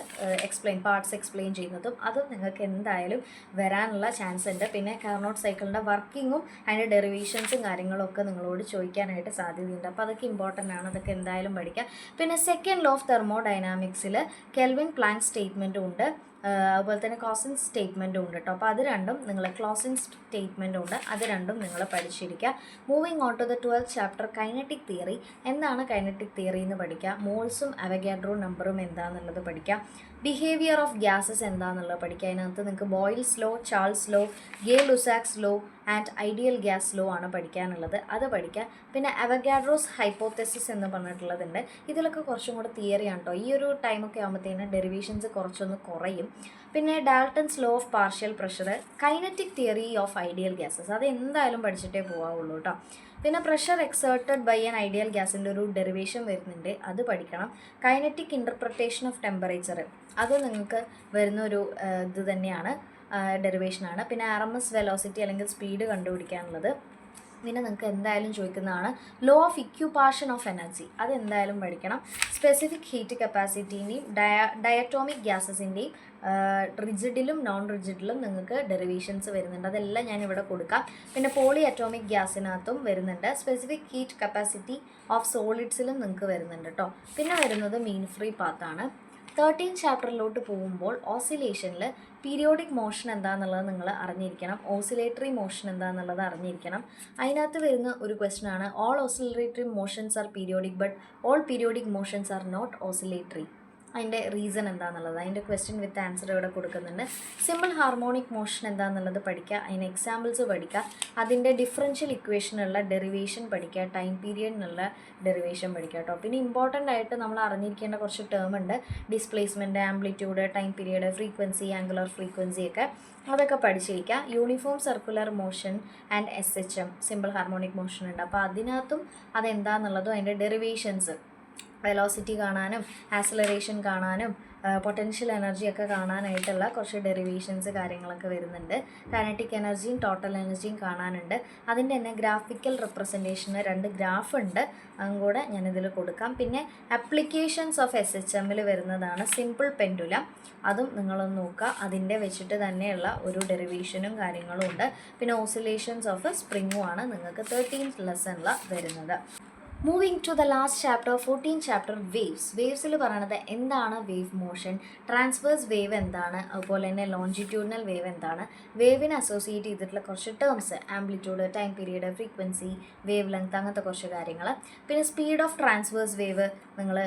പാർട്സ് എക്സ്പ്ലെയിൻ ചെയ്യുന്നതും അതും നിങ്ങൾക്ക് എന്തായാലും വരാനുള്ള ചാൻസ് ഉണ്ട്. പിന്നെ കാർനോട്ട് സൈക്കിളിൻ്റെ വർക്കിങ്ങും അതിൻ്റെ ഡെറിവേഷൻസും കാര്യങ്ങളും ഒക്കെ നിങ്ങളോട് ചോദിക്കാനായിട്ട് സാധ്യതയുണ്ട്. അപ്പോൾ അതൊക്കെ ഇമ്പോർട്ടൻ്റ് ആണ്, അതൊക്കെ എന്തായാലും പഠിക്കാം. പിന്നെ സെക്കൻഡ് ലോ ഓഫ് തെർമോഡൈനാമിക്സിൽ കെൽവിൻ പ്ലാങ്ക് സ്റ്റേറ്റ്മെൻറ്റും ഉണ്ട്, അതുപോലെ തന്നെ ക്ലോസിൻ സ്റ്റേറ്റ്മെൻറ്റും ഉണ്ട് കേട്ടോ. അപ്പോൾ അത് രണ്ടും നിങ്ങൾ ക്ലോസിൻ സ്റ്റേറ്റ്മെൻറ്റും ഉണ്ട്, അത് രണ്ടും നിങ്ങൾ പഠിച്ചിരിക്കുക. Moving on to the 12th chapter kinetic theory. എന്താണ് കൈനറ്റിക് തിയറി എന്ന് പഠിക്കുക, മോൾസും അവഗാഡ്രോ നമ്പറും എന്താണെന്നുള്ളത് പഠിക്കുക, ബിഹേവിയർ ഓഫ് ഗ്യാസസ് എന്താണെന്നുള്ളത് പഠിക്കുക. അതിനകത്ത് നിങ്ങൾക്ക് Boyle's law, Charles law, Gay Lussac's law and ideal gas law ആണ് പഠിക്കാനുള്ളത്, അത് പഠിക്കുക. പിന്നെ അവഗാഡ്രോസ് ഹൈപ്പോതെസിസ് എന്ന് പറഞ്ഞിട്ടുള്ളതുണ്ട്, ഇതിലൊക്കെ കുറച്ചും കൂടെ തിയറിയാണ് കേട്ടോ. ഈ ഒരു ടൈമൊക്കെ ആകുമ്പോഴത്തേന് ഡെറിവേഷൻസ് കുറച്ചൊന്ന് കുറയും. പിന്നെ Dalton's law of partial pressure, kinetic theory of ideal gases, അത് എന്തായാലും പഠിച്ചിട്ടേ പോകാവുള്ളൂ കേട്ടോ. പിന്നെ pressure exerted by an ideal ഗ്യാസിൻ്റെ ഒരു ഡെറിവേഷൻ വരുന്നുണ്ട്, അത് പഠിക്കണം. കൈനറ്റിക് ഇൻ്റർപ്രിട്ടേഷൻ ഓഫ് ടെമ്പറേച്ചർ, അത് നിങ്ങൾക്ക് വരുന്നൊരു ഇത് തന്നെയാണ്, ഡെറിവേഷനാണ്. പിന്നെ RMS വെലോസിറ്റി അല്ലെങ്കിൽ സ്പീഡ് കണ്ടുപിടിക്കാനുള്ളത്. പിന്നെ നിങ്ങൾക്ക് എന്തായാലും ചോദിക്കുന്നതാണ് ലോ ഓഫ് ഇക്യുപാഷൻ ഓഫ് എനർജി, അതെന്തായാലും പഠിക്കണം. സ്പെസിഫിക് ഹീറ്റ് കപ്പാസിറ്റീൻ്റെയും ഡയറ്റോമിക് ഗ്യാസസിൻ്റെയും റിജിഡിലും നോൺ റിജിഡിലും നിങ്ങൾക്ക് ഡെറിവേഷൻസ് വരുന്നുണ്ട്, അതെല്ലാം ഞാനിവിടെ കൊടുക്കാം. പിന്നെ പോളി അറ്റോമിക് ഗ്യാസിനകത്തും വരുന്നുണ്ട്, സ്പെസിഫിക് ഹീറ്റ് കപ്പാസിറ്റി ഓഫ് സോളിഡ്സിലും നിങ്ങൾക്ക് വരുന്നുണ്ട് കേട്ടോ. പിന്നെ വരുന്നത് മീൻ ഫ്രീ പാത്താണ്. 13th ചാപ്റ്ററിലോട്ട് പോകുമ്പോൾ ഓസിലേഷനിൽ പീരിയോഡിക് മോഷൻ എന്താണെന്നുള്ളത് നിങ്ങൾ അറിഞ്ഞിരിക്കണം, ഓസിലേറ്ററി മോഷൻ എന്താണെന്നുള്ളത് അറിഞ്ഞിരിക്കണം. അതിനകത്ത് വരുന്ന ഒരു ക്വസ്റ്റ്യൻ ആണ്, all oscillatory motions are periodic but all periodic motions are not oscillatory. അതിൻ്റെ റീസൺ എന്താണെന്നുള്ളത്, അതിൻ്റെ ക്വസ്റ്റ്യൻ വിത്ത് ആൻസർ ഇവിടെ കൊടുക്കുന്നുണ്ട്. സിമ്പിൾ ഹാർമോണിക് മോഷൻ എന്താണെന്നുള്ളത് പഠിക്കുക, അതിന് എക്സാമ്പിൾസ് പഠിക്കുക, അതിൻ്റെ ഡിഫറൻഷ്യൽ ഇക്വേഷനുള്ള ഡെറിവേഷൻ പഠിക്കുക, ടൈം പീരിയഡിനുള്ള ഡെറിവേഷൻ പഠിക്കുക കേട്ടോ. പിന്നെ ഇമ്പോർട്ടൻ്റ് ആയിട്ട് നമ്മൾ അറിഞ്ഞിരിക്കേണ്ട കുറച്ച് ടേം ഉണ്ട്, displacement, amplitude, time period, frequency, angular frequency ഒക്കെ, അതൊക്കെ പഠിച്ചിരിക്കുക. Uniform circular motion and SHM, simple harmonic motion ഉണ്ട്, അപ്പോൾ അതിനകത്തും അതെന്താണെന്നുള്ളതും അതിൻ്റെ ഡെറിവേഷൻസ്, വെലോസിറ്റി കാണാനും ആക്സിലറേഷൻ കാണാനും പൊട്ടൻഷ്യൽ എനർജിയൊക്കെ കാണാനായിട്ടുള്ള കുറച്ച് ഡെറിവേഷൻസ് കാര്യങ്ങളൊക്കെ വരുന്നുണ്ട്. കൈനറ്റിക് എനർജിയും ടോട്ടൽ എനർജിയും കാണാനുണ്ട്. അതിൻ്റെ തന്നെ ഗ്രാഫിക്കൽ റെപ്രസെൻറ്റേഷന് 2 ഗ്രാഫ് ഉണ്ട്, അതും കൂടെ ഞാനിതിൽ കൊടുക്കാം. പിന്നെ ആപ്ലിക്കേഷൻസ് ഓഫ് SHMൽ വരുന്നതാണ് സിമ്പിൾ പെൻഡുലം, അതും നിങ്ങളൊന്ന് നോക്കുക, അതിൻ്റെ വെച്ചിട്ട് തന്നെയുള്ള ഒരു ഡെറിവേഷനും കാര്യങ്ങളും ഉണ്ട്. പിന്നെ ഓസിലേഷൻസ് ഓഫ് സ്പ്രിങ്ങും ആണ് നിങ്ങൾക്ക് 13th ലെസണിൽ വരുന്നത്. Moving to the last chapter 14th chapter waves. വേവ്സിൽ പറയണത് എന്താണ് വേവ് മോഷൻ, ട്രാൻസ്വേഴ്സ് വേവ് എന്താണ്, അതുപോലെ തന്നെ ലോഞ്ചിറ്റ്യൂഡിനൽ വേവ് എന്താണ്, വേവിനെ അസോസിയേറ്റ് ചെയ്തിട്ടുള്ള കുറച്ച് terms, amplitude, time period, frequency, wave length, അങ്ങനത്തെ കുറച്ച് കാര്യങ്ങൾ. പിന്നെ സ്പീഡ് ഓഫ് ട്രാൻസ്വേഴ്സ് വേവ് നിങ്ങൾ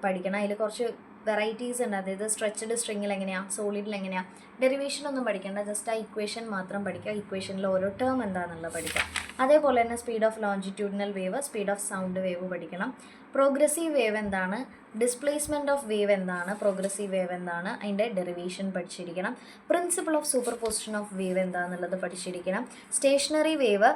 പഠിക്കണം, അതിൽ കുറച്ച് വെറൈറ്റീസ് ഉണ്ട്, അതായത് സ്ട്രെച്ചഡ് സ്ട്രിങ്ങിൽ എങ്ങനെയാണ്, സോളിഡിൽ എങ്ങനെയാണ്, ഡെറിവേഷൻ ഒന്നും പഠിക്കേണ്ട, ജസ്റ്റ് ആ ഇക്വേഷൻ മാത്രം പഠിക്കുക, ഇക്വേഷനിൽ ഓരോ ടേം എന്താണെന്നുള്ളത് പഠിക്കുക. അതേപോലെ തന്നെ speed of longitudinal wave, speed of sound wave പഠിക്കണം. പ്രോഗ്രസീവ് വേവ് എന്താണ്, ഡിസ്പ്ലേസ്മെൻറ്റ് ഓഫ് വേവ് എന്താണ്, പ്രോഗ്രസീവ് വേവ് എന്താണ്, അതിൻ്റെ ഡെറിവേഷൻ പഠിച്ചിരിക്കണം. Principle of super position of wave എന്താണെന്നുള്ളത് പഠിച്ചിരിക്കണം. സ്റ്റേഷനറി വേവ്,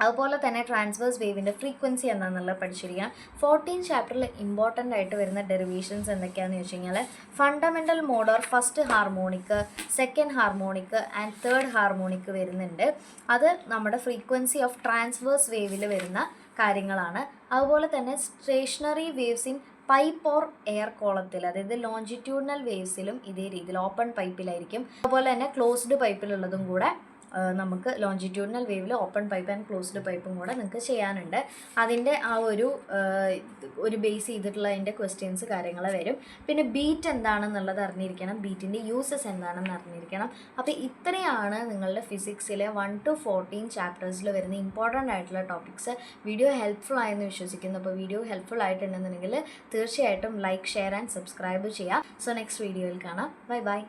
അതുപോലെ തന്നെ ട്രാൻസ്വേഴ്സ് വേവിൻ്റെ ഫ്രീക്വൻസി എന്താണെന്നുള്ളത് പഠിച്ചിരിക്കാം. 14 ചാപ്റ്ററിൽ ഇമ്പോർട്ടൻ്റ് ആയിട്ട് വരുന്ന ഡെറിവേഷൻസ് എന്തൊക്കെയാണെന്ന് വെച്ച് കഴിഞ്ഞാൽ fundamental mode first harmonic, second harmonic and third harmonic വരുന്നുണ്ട്. അത് നമ്മുടെ ഫ്രീക്വൻസി ഓഫ് ട്രാൻസ്വേഴ്സ് വേവിൽ വരുന്ന കാര്യങ്ങളാണ്. അതുപോലെ തന്നെ stationary waves in pipe or air കോളത്തിൽ, അതായത് ലോഞ്ചിറ്റ്യൂഡിനൽ വേവ്സിലും ഇതേ രീതിയിൽ ഓപ്പൺ പൈപ്പിലായിരിക്കും. അതുപോലെ തന്നെ ക്ലോസ്ഡ് പൈപ്പിലുള്ളതും കൂടെ നമുക്ക് ലോഞ്ചിറ്റ്യൂഡിനൽ വേവിൽ ഓപ്പൺ പൈപ്പ് ആൻഡ് ക്ലോസ്ഡ് പൈപ്പും കൂടെ നിങ്ങൾക്ക് ചെയ്യാനുണ്ട്. അതിൻ്റെ ആ ഒരു ബേസ് ചെയ്തിട്ടുള്ള അതിൻ്റെ ക്വസ്റ്റ്യൻസ് കാര്യങ്ങൾ വരും. പിന്നെ ബീറ്റ് എന്താണെന്നുള്ളത് അറിഞ്ഞിരിക്കണം, ബീറ്റിൻ്റെ യൂസസ് എന്താണെന്ന് അറിഞ്ഞിരിക്കണം. അപ്പോൾ ഇത്രയാണ് നിങ്ങളുടെ ഫിസിക്സിലെ 1 to 14 ചാപ്റ്റേഴ്സിൽ വരുന്ന ഇമ്പോർട്ടൻ്റ് ആയിട്ടുള്ള ടോപ്പിക്സ്. വീഡിയോ ഹെൽപ്ഫുൾ ആയെന്ന് വിശ്വസിക്കുന്നു. അപ്പോൾ വീഡിയോ ഹെൽപ്ഫുൾ ആയിട്ടുണ്ടെന്നുണ്ടെങ്കിൽ തീർച്ചയായിട്ടും ലൈക്ക്, ഷെയർ ആൻഡ് സബ്സ്ക്രൈബ് ചെയ്യുക. സോ നെക്സ്റ്റ് വീഡിയോയിൽ കാണാം. Bye bye.